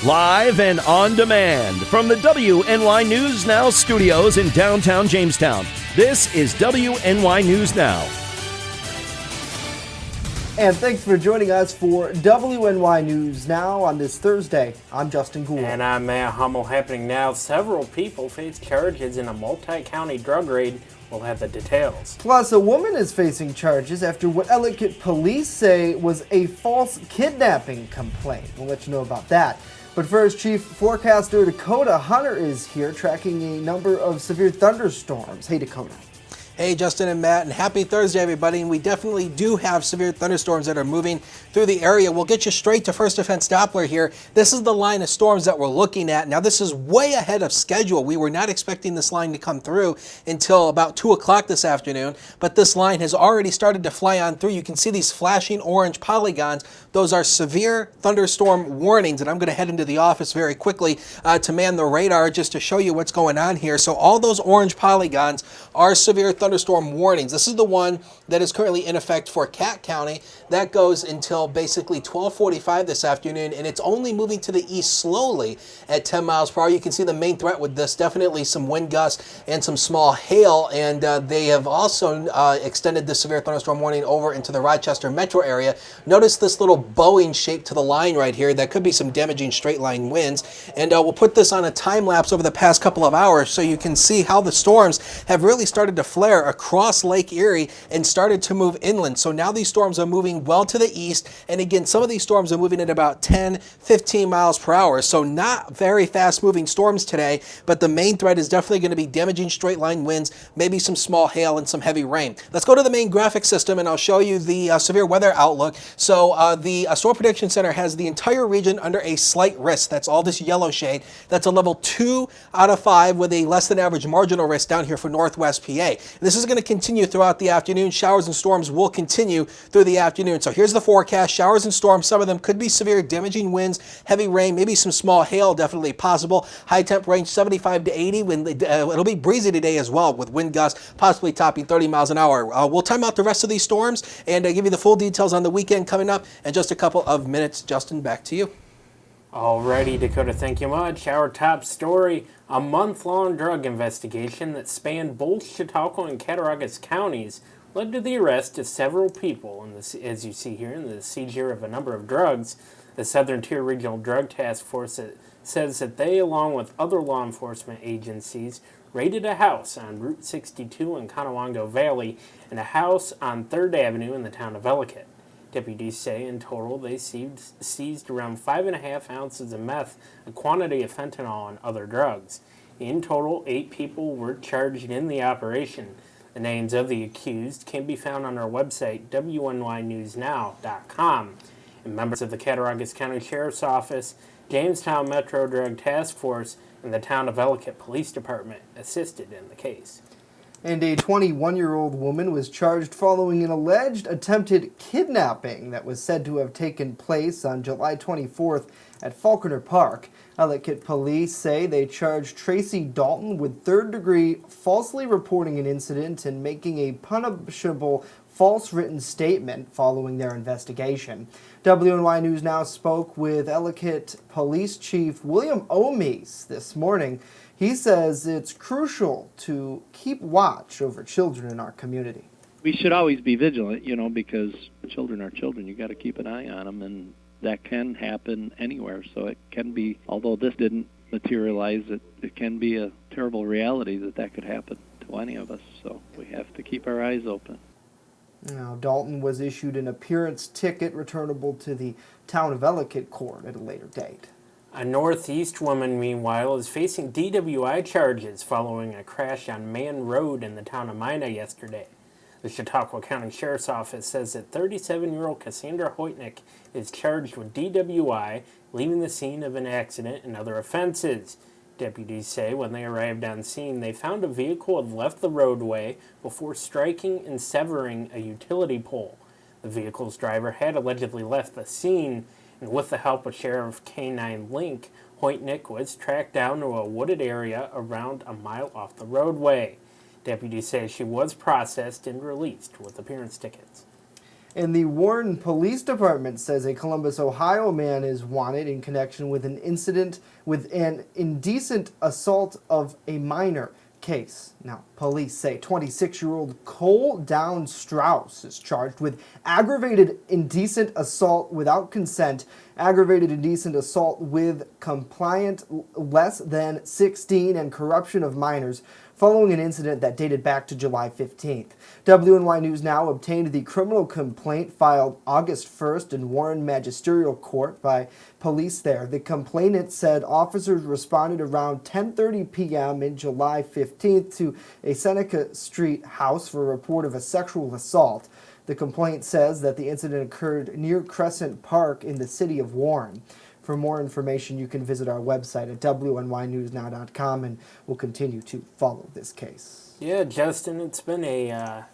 Live and on demand from the WNY News Now studios in downtown Jamestown. This is WNY News Now. And thanks for joining us for WNY News Now on this Thursday. I'm Justin Gould. And I'm Matt Hummel. Happening now, several people face charges in a multi-county drug raid. We'll have the details. Plus, a woman is facing charges after what Ellicott police say was a false kidnapping complaint. We'll let you know about that. But first, Chief Forecaster Dakota Hunter is here tracking a number of severe thunderstorms. Hey, Dakota. Hey, Justin and Matt, and happy Thursday, everybody. And we definitely do have severe thunderstorms that are moving through the area. We'll get you straight to First Defense Doppler here. This is the line of storms that we're looking at. Now, this is way ahead of schedule. We were not expecting this line to come through until about 2 o'clock this afternoon, but this line has already started to fly on through. You can see these flashing orange polygons. Those are severe thunderstorm warnings, and I'm going to head into the office very quickly to man the radar just to show you what's going on here. So all those orange polygons are severe thunderstorm warnings. This is the one that is currently in effect for Cat County. That goes until basically 12:45 this afternoon, and it's only moving to the east slowly at 10 miles per hour. You can see the main threat with this, definitely some wind gusts and some small hail, and they have also extended the severe thunderstorm warning over into the Rochester metro area. Notice this little bowing shape to the line right here. That could be some damaging straight line winds, and we'll put this on a time lapse over the past couple of hours so you can see how the storms have really started to flare across Lake Erie and started to move inland. So now these storms are moving well to the east, and again, some of these storms are moving at about 10-15 miles per hour. So not very fast moving storms today, but the main threat is definitely going to be damaging straight line winds, maybe some small hail and some heavy rain. Let's go to the main graphic system and I'll show you the severe weather outlook. So the Storm Prediction Center has the entire region under a slight risk. That's all this yellow shade. That's a level 2 out of 5 with a less than average marginal risk down here for Northwest PA. And this is going to continue throughout the afternoon. Showers and storms will continue through the afternoon. So here's the forecast. Showers and storms, some of them could be severe, damaging winds, heavy rain, maybe some small hail, definitely possible. High temp range 75 to 80. It'll be breezy today as well with wind gusts possibly topping 30 miles an hour. We'll time out the rest of these storms and give you the full details on the weekend coming up in just a couple of minutes. Justin, back to you. Alrighty, Dakota, thank you much. Our top story, a month-long drug investigation that spanned both Chautauqua and Cattaraugus counties led to the arrest of several people, as you see here, in the seizure of a number of drugs. The Southern Tier Regional Drug Task Force says that they, along with other law enforcement agencies, raided a house on Route 62 in Conowongo Valley and a house on 3rd Avenue in the town of Ellicott. Deputies say in total they seized around 5.5 ounces of meth, a quantity of fentanyl, and other drugs. In total, 8 people were charged in the operation. The names of the accused can be found on our website, WNYNewsNow.com. And members of the Cattaraugus County Sheriff's Office, Jamestown Metro Drug Task Force, and the Town of Ellicott Police Department assisted in the case. And a 21-year-old woman was charged following an alleged attempted kidnapping that was said to have taken place on July 24th at Falconer Park. Ellicott police say they charged Tracy Dalton with third-degree falsely reporting an incident and making a punishable false written statement following their investigation. WNY News Now spoke with Ellicott Police Chief William Omise this morning. He says it's crucial to keep watch over children in our community. We should always be vigilant, because children are children. You got to keep an eye on them, and that can happen anywhere. So it can be, although this didn't materialize, it can be a terrible reality that could happen to any of us. So we have to keep our eyes open. Now, Dalton was issued an appearance ticket returnable to the Town of Ellicott court at a later date. A Northeast woman, meanwhile, is facing DWI charges following a crash on Man Road in the town of Mina yesterday. The Chautauqua County Sheriff's Office says that 37-year-old Cassandra Hoytnick is charged with DWI, leaving the scene of an accident, and other offenses. Deputies say when they arrived on scene, they found a vehicle had left the roadway before striking and severing a utility pole. The vehicle's driver had allegedly left the scene, and with the help of Sheriff K-9 Link, Hoytnick was tracked down to a wooded area around a mile off the roadway. Deputies say she was processed and released with appearance tickets. And the Warren Police Department says a Columbus, Ohio man is wanted in connection with an incident with an indecent assault of a minor case. Now, police say 26-year-old Cole Down Strauss is charged with aggravated indecent assault without consent, aggravated indecent assault with compliant less than 16, and corruption of minors following an incident that dated back to July 15th. WNY News Now obtained the criminal complaint filed August 1st in Warren Magisterial Court by police there. The complainant said officers responded around 10:30 p.m. in July 15th to a Seneca Street house for a report of a sexual assault. The complaint says that the incident occurred near Crescent Park in the city of Warren. For more information, you can visit our website at WNYNewsNow.com, and we'll continue to follow this case. Yeah, Justin, it's been a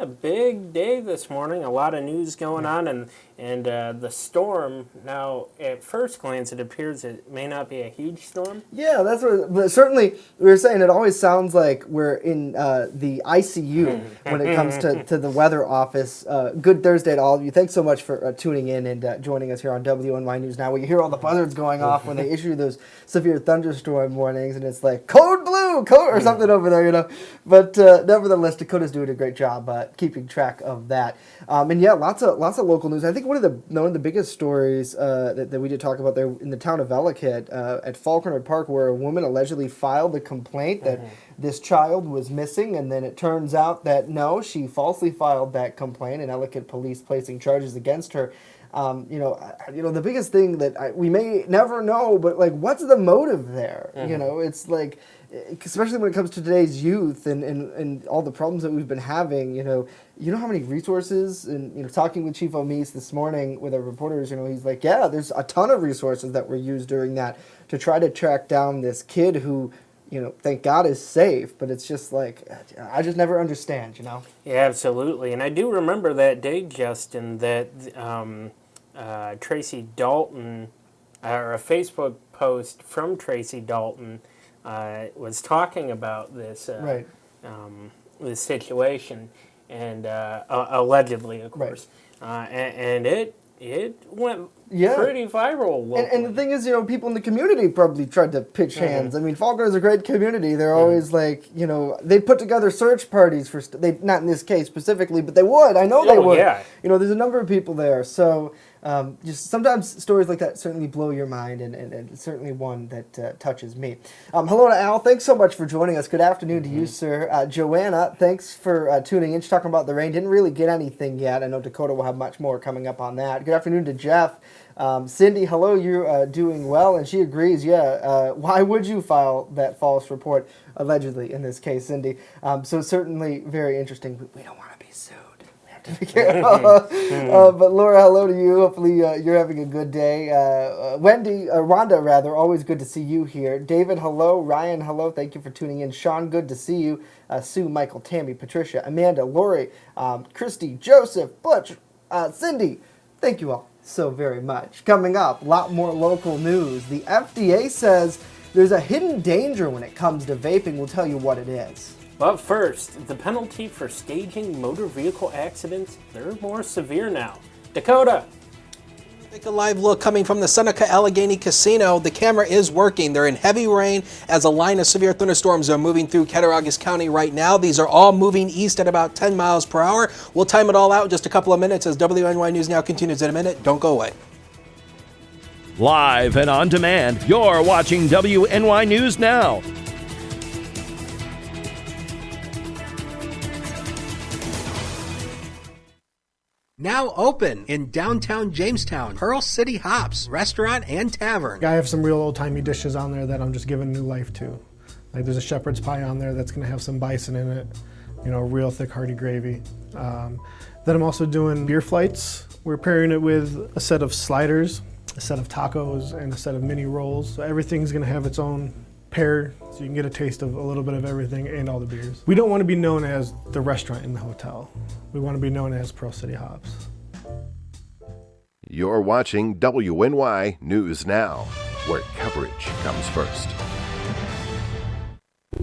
big day this morning. A lot of news going on, and the storm. Now, at first glance, it appears it may not be a huge storm. Yeah, that's what. But certainly, we were saying it always sounds like we're in the ICU when it comes to the weather office. Good Thursday to all of you. Thanks so much for tuning in and joining us here on WNY News Now. We hear all the buzzards going off when they issue those severe thunderstorm warnings, and it's like code blue, code or something over there, you know. But nevertheless, Dakota's doing a great job keeping track of that. And yeah, lots of local news. I think one of the biggest stories that we did talk about there in the town of Ellicott at Falconer Park, where a woman allegedly filed a complaint that this child was missing, and then it turns out that no, she falsely filed that complaint, and Ellicott police placing charges against her. The biggest thing that we may never know, but like, what's the motive there? You know, it's like, especially when it comes to today's youth and all the problems that we've been having, you know how many resources, and talking with Chief Omise this morning with our reporters, he's like, yeah, there's a ton of resources that were used during that to try to track down this kid who, thank God is safe, but it's just like, I just never understand, Yeah, absolutely. And I do remember that day, Justin, that Tracy Dalton, or a Facebook post from Tracy Dalton, was talking about this this situation, and allegedly, of course, and it went pretty viral. And the thing is, people in the community probably tried to pitch hands. I mean, Falconer is a great community. They're always like, they put together search parties for they not in this case specifically, but they would. I know they would. Yeah. There's a number of people there, so. Just sometimes stories like that certainly blow your mind, and certainly one that touches me. Hello to Al. Thanks so much for joining us. Good afternoon to you, sir. Joanna, thanks for tuning in. She's talking about the rain. Didn't really get anything yet. I know Dakota will have much more coming up on that. Good afternoon to Jeff. Cindy, hello. You're doing well, and she agrees. Yeah. Why would you file that false report, allegedly, in this case, Cindy? So certainly very interesting. We don't want to be sued. But Laura, hello to you. Hopefully you're having a good day. Rhonda, rather, always good to see you here. David, hello. Ryan, hello. Thank you for tuning in. Sean, good to see you. Sue, Michael, Tammy, Patricia, Amanda, Lori, Christy, Joseph, Butch, Cindy. Thank you all so very much. Coming up, a lot more local news. The FDA says there's a hidden danger when it comes to vaping. We'll tell you what it is. But first, the penalty for staging motor vehicle accidents, they're more severe now. Dakota! Take a live look coming from the Seneca Allegheny Casino. The camera is working. They're in heavy rain as a line of severe thunderstorms are moving through Cattaraugus County right now. These are all moving east at about 10 miles per hour. We'll time it all out in just a couple of minutes as WNY News Now continues in a minute. Don't go away. Live and on demand, you're watching WNY News Now. Now open in downtown Jamestown, Pearl City Hops, restaurant and tavern. I have some real old-timey dishes on there that I'm just giving new life to. Like there's a shepherd's pie on there that's gonna have some bison in it, real thick hearty gravy. Then I'm also doing beer flights. We're pairing it with a set of sliders, a set of tacos, and a set of mini rolls. So everything's gonna have its own pair, so you can get a taste of a little bit of everything and all the beers. We don't want to be known as the restaurant in the hotel. We want to be known as Pearl City Hops. You're watching WNY News Now, where coverage comes first.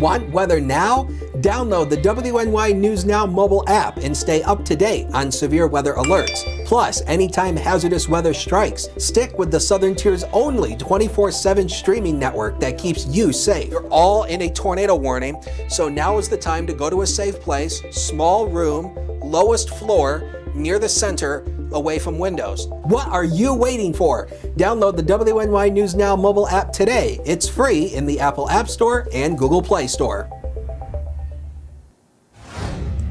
Want weather now? Download the WNY News Now mobile app and stay up to date on severe weather alerts. Plus, anytime hazardous weather strikes, stick with the Southern Tier's only 24/7 streaming network that keeps you safe. You're all in a tornado warning, so now is the time to go to a safe place, small room, lowest floor, near the center, away from windows. What are you waiting for? Download the WNY News Now mobile app today. It's free in the Apple App Store and Google Play Store.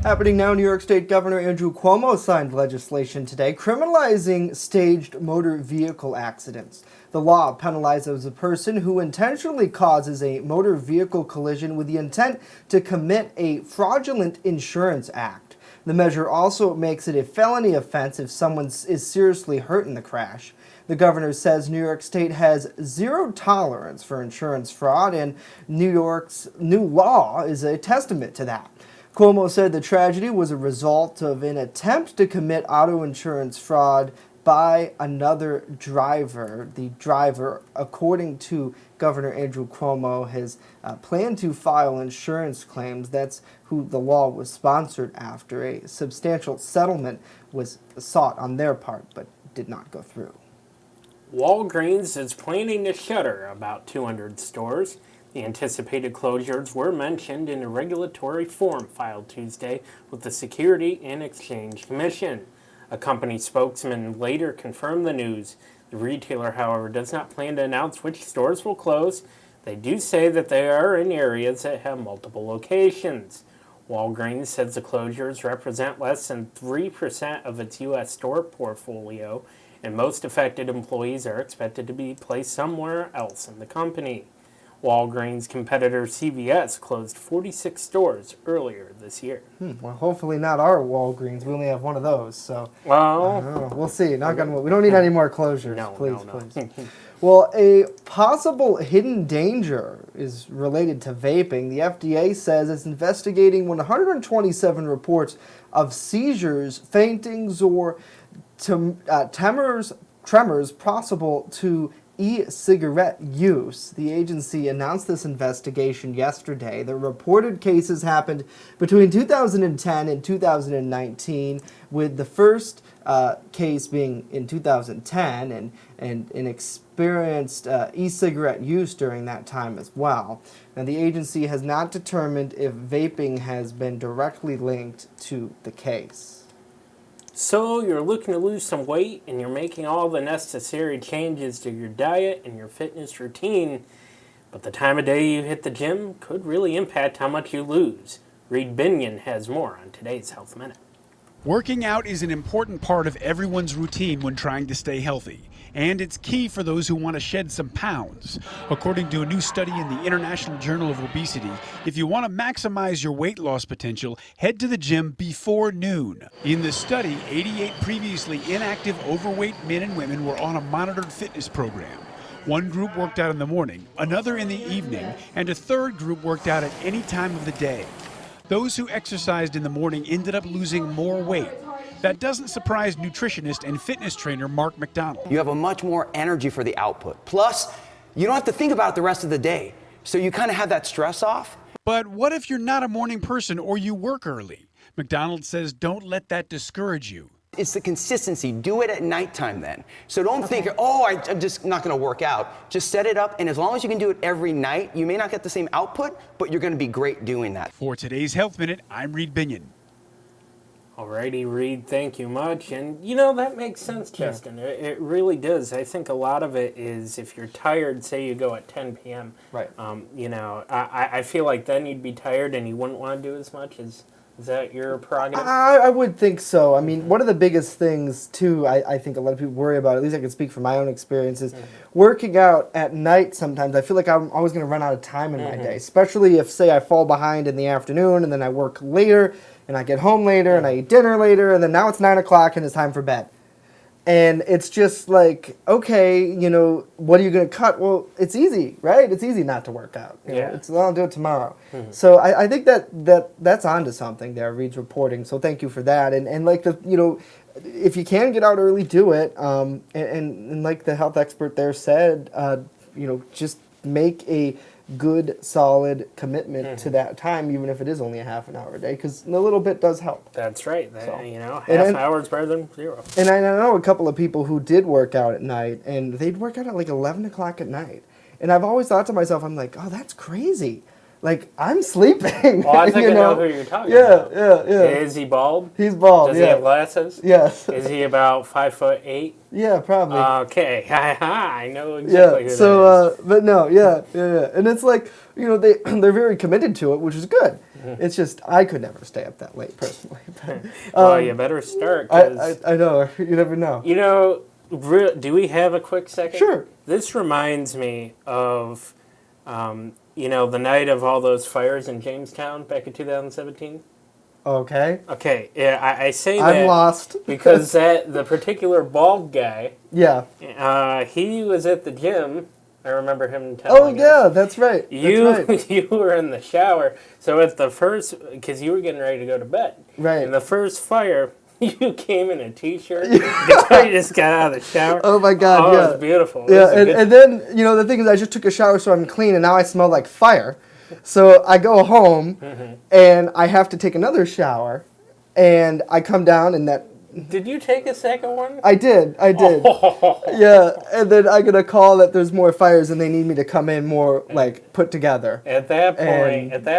Happening now, New York State Governor Andrew Cuomo signed legislation today criminalizing staged motor vehicle accidents. The law penalizes a person who intentionally causes a motor vehicle collision with the intent to commit a fraudulent insurance act. The measure also makes it a felony offense if someone is seriously hurt in the crash. The governor says New York State has zero tolerance for insurance fraud, and New York's new law is a testament to that. Cuomo said the tragedy was a result of an attempt to commit auto insurance fraud by another driver. The driver, according to Governor Andrew Cuomo, has planned to file insurance claims. That's who the law was sponsored after. A substantial settlement was sought on their part, but did not go through. Walgreens is planning to shutter about 200 stores. The anticipated closures were mentioned in a regulatory form filed Tuesday with the Security and Exchange Commission. A company spokesman later confirmed the news. The retailer, however, does not plan to announce which stores will close. They do say that they are in areas that have multiple locations. Walgreens says the closures represent less than 3% of its U.S. store portfolio, and most affected employees are expected to be placed somewhere else in the company. Walgreens competitor CVS closed 46 stores earlier this year. Well, hopefully not our Walgreens. We only have one of those, so Well, we'll see. Knock on wood. We don't need any more closures. No, please, no. please. Well, a possible hidden danger is related to vaping. The FDA says it's investigating 127 reports of seizures, faintings, or tremors possible to e-cigarette use. The agency announced this investigation yesterday. The reported cases happened between 2010 and 2019, with the first case being in 2010 and experienced e-cigarette use during that time as well. Now, the agency has not determined if vaping has been directly linked to the case. so you're looking to lose some weight and you're making all the necessary changes to your diet and your fitness routine, but the time of day you hit the gym could really impact how much you lose. Reed Binion has more on today's Health Minute. Working out is an important part of everyone's routine when trying to stay healthy, and it's key for those who want to shed some pounds. According to a new study in the International Journal of Obesity, if you want to maximize your weight loss potential, head to the gym before noon. In the study, 88 previously inactive overweight men and women were on a monitored fitness program. One group worked out in the morning, another in the evening, and a third group worked out at any time of the day. Those who exercised in the morning ended up losing more weight. That doesn't surprise nutritionist and fitness trainer Mark McDonald. You have a much more energy for the output. Plus, you don't have to think about it the rest of the day. So you kind of have that stress off. But what if you're not a morning person or you work early? McDonald says don't let that discourage you. It's the consistency. Do it at nighttime then. So don't think, oh, I'm just not going to work out. Just set it up, and as long as you can do it every night, you may not get the same output, but you're going to be great doing that. For today's Health Minute, I'm Reed Binion. Alrighty, Reed, thank you much. And, you know, that makes sense, Justin. It really does. I think a lot of it is if you're tired, say you go at 10 p.m., Right. You know, I feel like then you'd be tired and you wouldn't want to do as much. Is that your prerogative? I would think so. I mean, one of the biggest things, too, I think a lot of people worry about, at least I can speak from my own experiences, working out at night sometimes, I feel like I'm always going to run out of time in my day, especially if, say, I fall behind in the afternoon and then I work later and I get home later and I eat dinner later and then now it's 9 o'clock and it's time for bed. And it's just like, okay, you know, what are you going to cut? Well, it's easy, right? It's easy not to work out. You know, I'll do it tomorrow. So I think that's onto something there, Reed's reporting. So thank you for that. And like you know, if you can get out early, do it. And like the health expert there said, you know, just make a good, solid commitment to that time, even if it is only a half an hour a day, because a little bit does help. That's right. So. Half hour is better than 0. And I know a couple of people who did work out at night, and they'd work out at like 11 o'clock at night. And I've always thought to myself, I'm like, oh, that's crazy. Like, I'm sleeping. Well, I think I know who you're talking about. Yeah. Is he bald? He's bald, Does he have glasses? Yes. Is he about 5'8"? Yeah, probably. Okay. I know exactly who that is. But no, yeah. And it's like, they're very committed to it, which is good. It's just, I could never stay up that late, personally. But, well, you better start. 'Cause I know. You never know. Do we have a quick second? Sure. This reminds me of, the night of all those fires in Jamestown back in 2017. Okay. Okay, yeah, I say that. I'm lost. Because the particular bald guy, yeah, he was at the gym. I remember him telling us. Oh, yeah, that's right. You were in the shower. So at the first, because you were getting ready to go to bed. Right. In the first fire, you came in a T-shirt. You just got out of the shower. Oh, my God, yeah. yeah. It was beautiful. Yeah, and then, the thing is, I just took a shower, so I'm clean, and now I smell like fire. So I go home, and I have to take another shower, and I come down, and that... Did you take a second one? I did. Oh. Yeah, and then I get a call that there's more fires, and they need me to come in more, put together. At that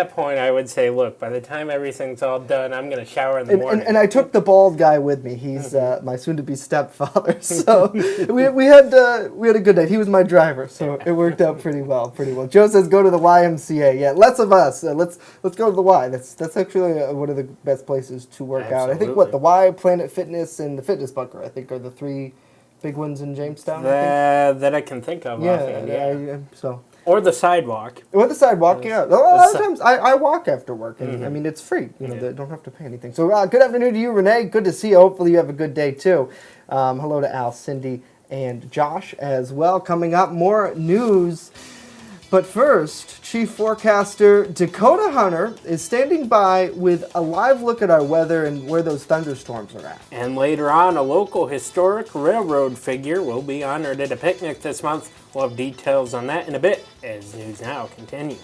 point, I would say, look, by the time everything's all done, I'm going to shower in the morning. And I took the bald guy with me. He's my soon-to-be stepfather. So we had a good night. He was my driver, so it worked out pretty well. Joe says go to the YMCA. Yeah, less of us. Let's go to the Y. That's actually one of the best places to work out. I think the Y, Planet Fitness, and the Fitness Bunker, I think, are the 3 big ones in Jamestown. That I can think of. Yeah. So. Or the sidewalk. Yeah. A lot of times I walk after work, and I mean, it's free. They don't have to pay anything. So good afternoon to you, Renee. Good to see you. Hopefully you have a good day, too. Hello to Al, Cindy, and Josh as well. Coming up, more news. But first, Chief Forecaster Dakota Hunter is standing by with a live look at our weather and where those thunderstorms are at. And later on, a local historic railroad figure will be honored at a picnic this month. We'll have details on that in a bit as News Now continues.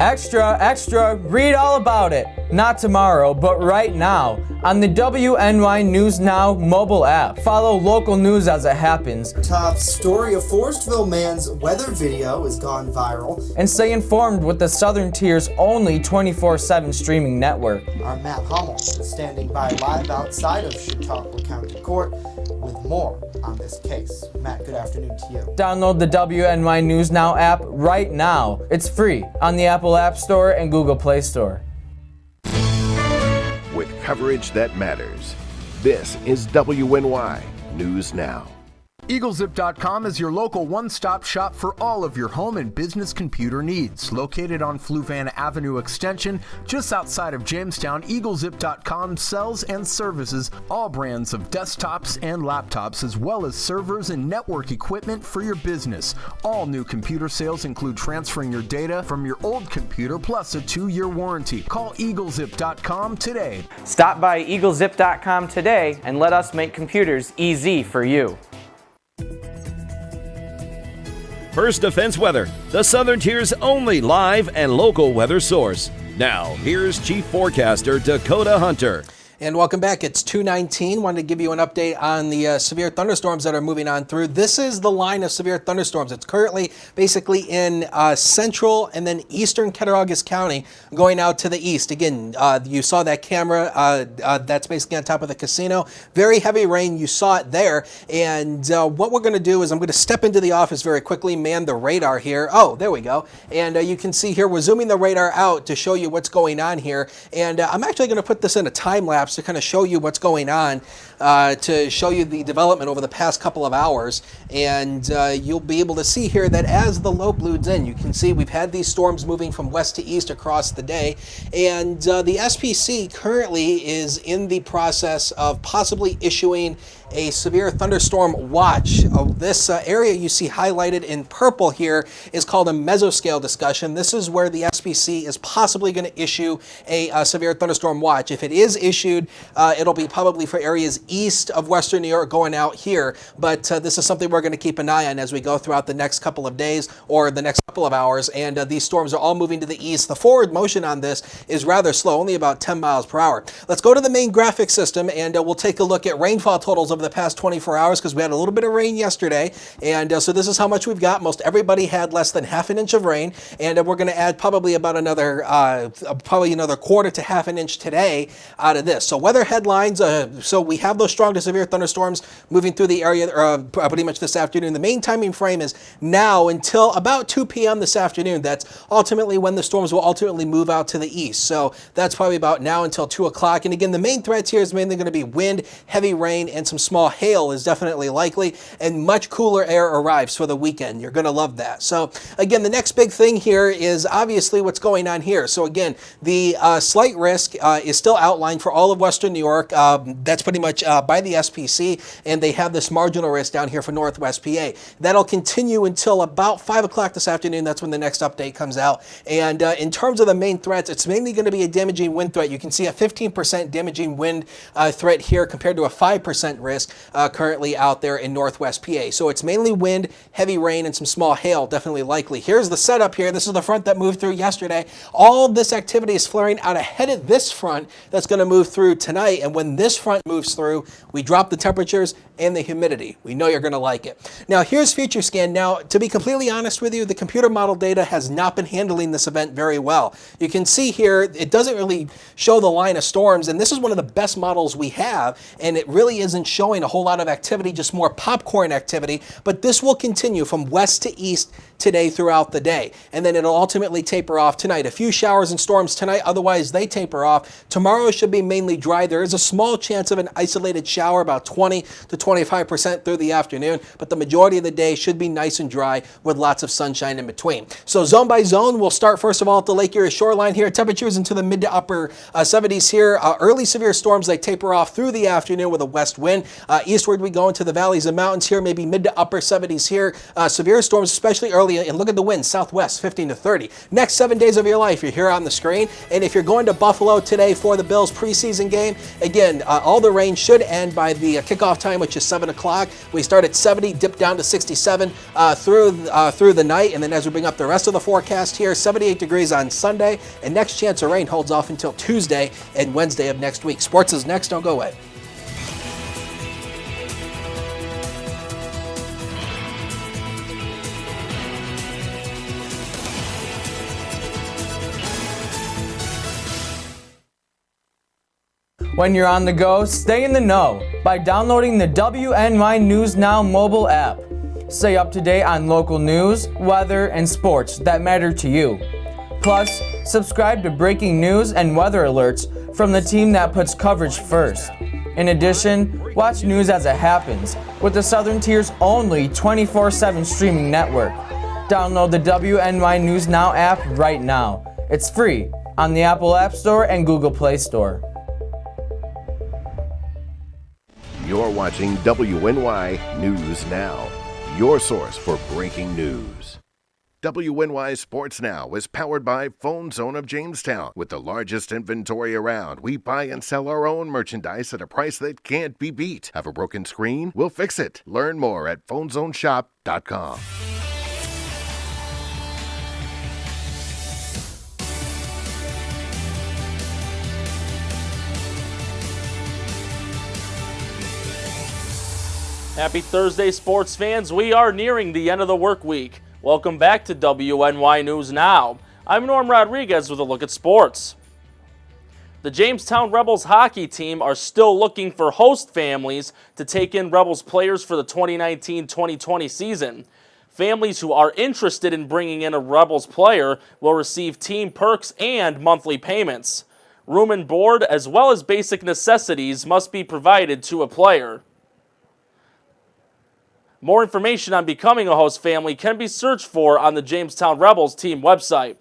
Extra, extra, read all about it. Not tomorrow, but right now on the WNY News Now mobile app. Follow local news as it happens. Top story, a Forestville man's weather video has gone viral. And stay informed with the Southern Tier's only 24/7 streaming network. Our Matt Hummel is standing by live outside of Chautauqua County Court with more on this case. Matt, good afternoon to you. Download the WNY News Now app right now. It's free on the Apple App Store and Google Play Store. With coverage that matters, this is WNY News Now. EagleZip.com is your local one-stop shop for all of your home and business computer needs. Located on Fluvan Avenue Extension, just outside of Jamestown, EagleZip.com sells and services all brands of desktops and laptops, as well as servers and network equipment for your business. All new computer sales include transferring your data from your old computer, plus a 2-year warranty. Call EagleZip.com today. Stop by EagleZip.com today and let us make computers easy for you. First Defense Weather, the Southern Tier's only live and local weather source. Now, here's Chief Forecaster Dakota Hunter. And welcome back. It's 2:19. Wanted to give you an update on the severe thunderstorms that are moving on through. This is the line of severe thunderstorms. It's currently basically in central and then eastern Cattaraugus County going out to the east. Again, you saw that camera. That's basically on top of the casino. Very heavy rain. You saw it there. And what we're going to do is I'm going to step into the office very quickly, man the radar here. Oh, there we go. And you can see here we're zooming the radar out to show you what's going on here. And I'm actually going to put this in a time lapse to kind of show you what's going on, to show you the development over the past couple of hours. And you'll be able to see here that as the low bleeds in, you can see we've had these storms moving from west to east across the day. And the SPC currently is in the process of possibly issuing a severe thunderstorm watch. This area you see highlighted in purple here is called a mesoscale discussion. This is where the SPC is possibly going to issue a severe thunderstorm watch. If it is issued, it'll be probably for areas east of Western New York going out here, but this is something we're going to keep an eye on as we go throughout the next couple of days or the next couple of hours, and these storms are all moving to the east. The forward motion on this is rather slow, only about 10 miles per hour. Let's go to the main graphic system, and we'll take a look at rainfall totals over the past 24 hours because we had a little bit of rain yesterday, and so this is how much we've got. Most everybody had less than half an inch of rain, and we're going to add probably about another quarter to half an inch today out of this. So weather headlines, so we have those strong to severe thunderstorms moving through the area pretty much this afternoon. The main timing frame is now until about 2 p.m. this afternoon. That's ultimately when the storms will ultimately move out to the east. So that's probably about now until 2 o'clock. And again, the main threats here is mainly going to be wind, heavy rain, and some small hail is definitely likely, and much cooler air arrives for the weekend. You're going to love that. So again, the next big thing here is obviously what's going on here. So again, the slight risk is still outlined for all of Western New York. That's pretty much by the SPC, and they have this marginal risk down here for Northwest PA. That'll continue until about 5 o'clock this afternoon. That's when the next update comes out. And in terms of the main threats, it's mainly going to be a damaging wind threat. You can see a 15% damaging wind threat here compared to a 5% risk currently out there in Northwest PA. So it's mainly wind, heavy rain, and some small hail definitely likely. Here's the setup here. This is the front that moved through yesterday. All this activity is flaring out ahead of this front that's going to move through tonight. And when this front moves through, we drop the temperatures and the humidity. We know you're going to like it. Now here's Future Scan. Now, to be completely honest with you, the computer model data has not been handling this event very well. You can see here, it doesn't really show the line of storms, and this is one of the best models we have, and it really isn't showing a whole lot of activity, just more popcorn activity, but this will continue from west to east today throughout the day, and then it'll ultimately taper off tonight. A few showers and storms tonight, otherwise they taper off. Tomorrow should be mainly dry. There is a small chance of an isolated shower, about 20 to 25% through the afternoon, but the majority of the day should be nice and dry with lots of sunshine in between. So zone by zone, we'll start first of all at the Lake Erie shoreline here. Temperatures into the mid to upper 70s here. Early severe storms, they taper off through the afternoon with a west wind. Eastward we go into the valleys and mountains here, maybe mid to upper 70s here. Severe storms, especially early, and look at the wind, southwest, 15 to 30. Next 7 days of your life, you're here on the screen. And if you're going to Buffalo today for the Bills preseason game, again, all the rain should end by the kickoff time, which is 7 o'clock. We start at 70, dip down to 67 through the night, and then as we bring up the rest of the forecast here, 78 degrees on Sunday, and next chance of rain holds off until Tuesday and Wednesday of next week. Sports is next, don't go away. When you're on the go, stay in the know by downloading the WNY News Now mobile app. Stay up to date on local news, weather, and sports that matter to you. Plus, subscribe to breaking news and weather alerts from the team that puts coverage first. In addition, watch news as it happens with the Southern Tier's only 24/7 streaming network. Download the WNY News Now app right now. It's free on the Apple App Store and Google Play Store. You're watching WNY News Now, your source for breaking news. WNY Sports Now is powered by Phone Zone of Jamestown. With the largest inventory around, we buy and sell our own merchandise at a price that can't be beat. Have a broken screen? We'll fix it. Learn more at phonezoneshop.com. Happy Thursday, sports fans. We are nearing the end of the work week. Welcome back to WNY News Now. I'm Norm Rodriguez with a look at sports. The Jamestown Rebels hockey team are still looking for host families to take in Rebels players for the 2019-2020 season. Families who are interested in bringing in a Rebels player will receive team perks and monthly payments. Room and board, as well as basic necessities, must be provided to a player. More information on becoming a host family can be searched for on the Jamestown Rebels team website.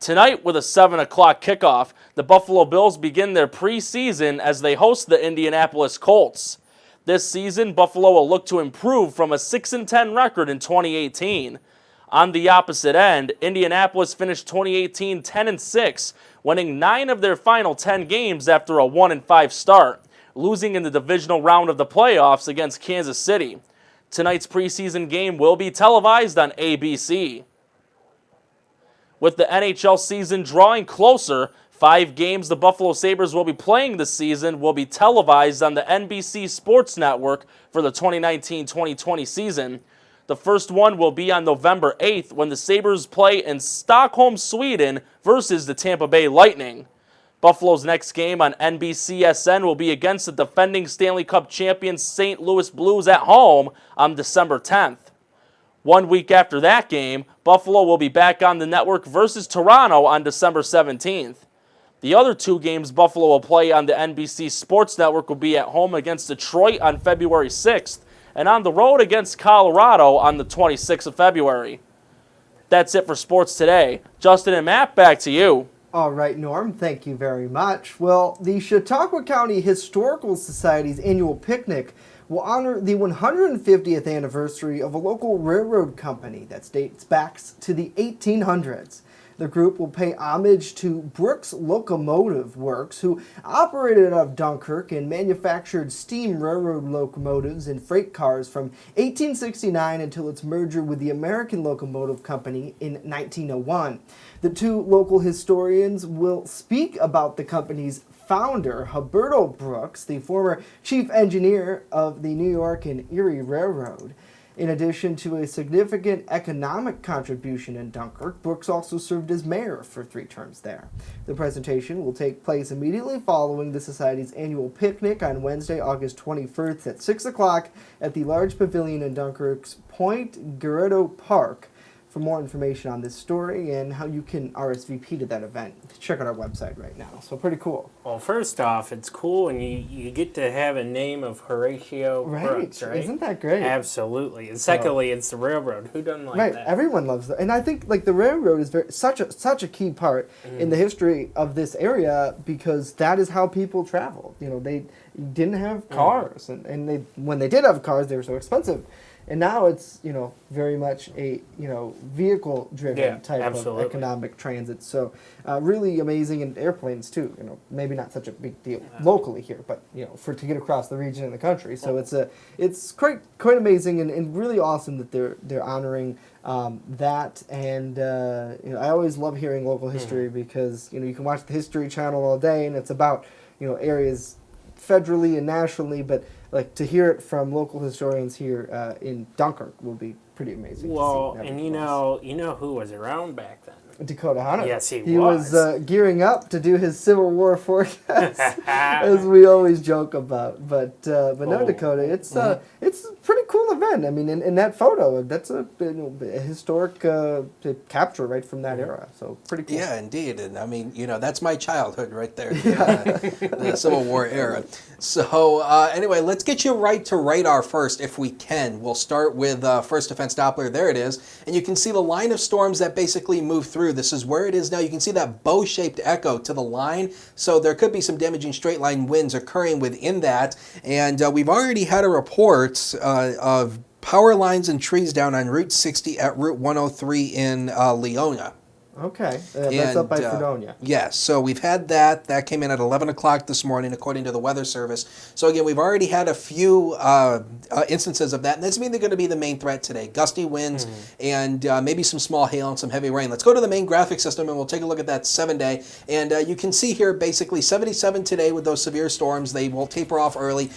Tonight, with a 7 o'clock kickoff, the Buffalo Bills begin their preseason as they host the Indianapolis Colts. This season, Buffalo will look to improve from a 6-10 record in 2018. On the opposite end, Indianapolis finished 2018 10-6, winning 9 of their final 10 games after a 1-5 start, losing in the divisional round of the playoffs against Kansas City. Tonight's preseason game will be televised on ABC. With the NHL season drawing closer, 5 games the Buffalo Sabres will be playing this season will be televised on the NBC Sports Network for the 2019-2020 season. The first one will be on November 8th when the Sabres play in Stockholm, Sweden versus the Tampa Bay Lightning. Buffalo's next game on NBCSN will be against the defending Stanley Cup champions St. Louis Blues at home on December 10th. 1 week after that game, Buffalo will be back on the network versus Toronto on December 17th. The other 2 games Buffalo will play on the NBC Sports Network will be at home against Detroit on February 6th and on the road against Colorado on the 26th of February. That's it for sports today. Justin and Matt, back to you. All right, Norm, thank you very much. Well, the Chautauqua County Historical Society's annual picnic will honor the 150th anniversary of a local railroad company that dates back to the 1800s. The group will pay homage to Brooks Locomotive Works, who operated out of Dunkirk and manufactured steam railroad locomotives and freight cars from 1869 until its merger with the American Locomotive Company in 1901. The 2 local historians will speak about the company's founder, Huberto Brooks, the former chief engineer of the New York and Erie Railroad. In addition to a significant economic contribution in Dunkirk, Brooks also served as mayor for 3 terms there. The presentation will take place immediately following the Society's annual picnic on Wednesday, August 21st at 6 o'clock at the large pavilion in Dunkirk's Point Garrido Park. For more information on this story and how you can RSVP to that event, check out our website right now. So pretty cool. Well, first off, it's cool, and you get to have a name of Horatio Brooks, right? Isn't that great? Absolutely. And secondly, it's the railroad. Who doesn't like that? Everyone loves that. And I think like the railroad is such a key part in the history of this area because that is how people traveled. You know, they didn't have cars, and they when they did have cars, they were so expensive. And now it's, you know, very much a, you know, vehicle-driven type of economic transit. So really amazing, and airplanes too. You know, maybe not such a big deal locally here, but you know, to get across the region and the country. So it's quite amazing and really awesome that they're honoring that. And you know, I always love hearing local history because you know you can watch the History Channel all day, and it's about you know areas federally and nationally, but like to hear it from local historians here in Dunkirk will be pretty amazing. Well, and you know who was around back then? Dakota Hunter. Yes, he was gearing up to do his Civil War forecast, as we always joke about. But no, Dakota, it's a pretty cool event. I mean, in that photo, that's a historic capture right from that era. So pretty cool. Yeah, indeed. And I mean, you know, that's my childhood right there, the Civil War era. So anyway, let's get you right to radar first, if we can. We'll start with First Defense Doppler. There it is, and you can see the line of storms that basically move through. This is where it is now. You can see that bow-shaped echo to the line, so there could be some damaging straight-line winds occurring within that. And we've already had a report of power lines and trees down on Route 60 at Route 103 in Leona. Okay, that's up by Fredonia. Yes, so we've had that. That came in at 11 o'clock this morning, according to the Weather Service. So again, we've already had a few instances of that, and that's mainly going to be the main threat today. Gusty winds and maybe some small hail and some heavy rain. Let's go to the main graphic system, and we'll take a look at that 7-day. And you can see here basically 77 today with those severe storms. They will taper off early.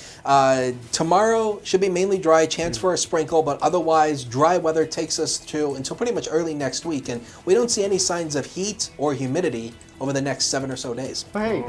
Tomorrow should be mainly dry, chance for a sprinkle, but otherwise dry weather takes us until pretty much early next week. And we don't see any signs of heat or humidity over the next 7 or so days. Hey,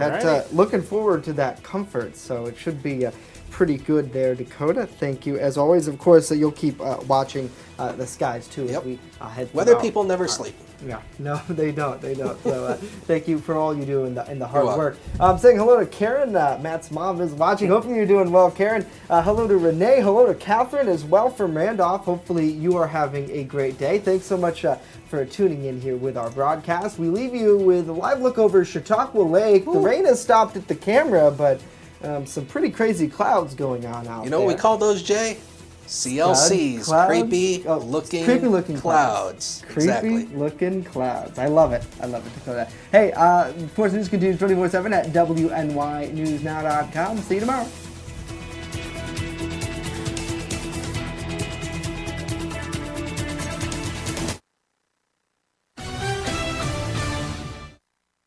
looking forward to that comfort, so it should be pretty good there, Dakota. Thank you. As always, of course, you'll keep watching the skies, too, as we head Weather people never sleep. Yeah, no, they don't. So thank you for all you do in the hard work. Saying hello to Karen. Matt's mom is watching. Hopefully you're doing well, Karen. Hello to Renee. Hello to Catherine as well from Randolph. Hopefully you are having a great day. Thanks so much for tuning in here with our broadcast. We leave you with a live look over Chautauqua Lake. The rain has stopped at the camera, but Some pretty crazy clouds going on out there. You know what we call those, Jay? CLCs, Clouds? creepy looking clouds. Exactly. Creepy looking clouds. I love it. I love it, Dakota. Hey, sports news continues 24/7 at WNYNewsNow.com. See you tomorrow.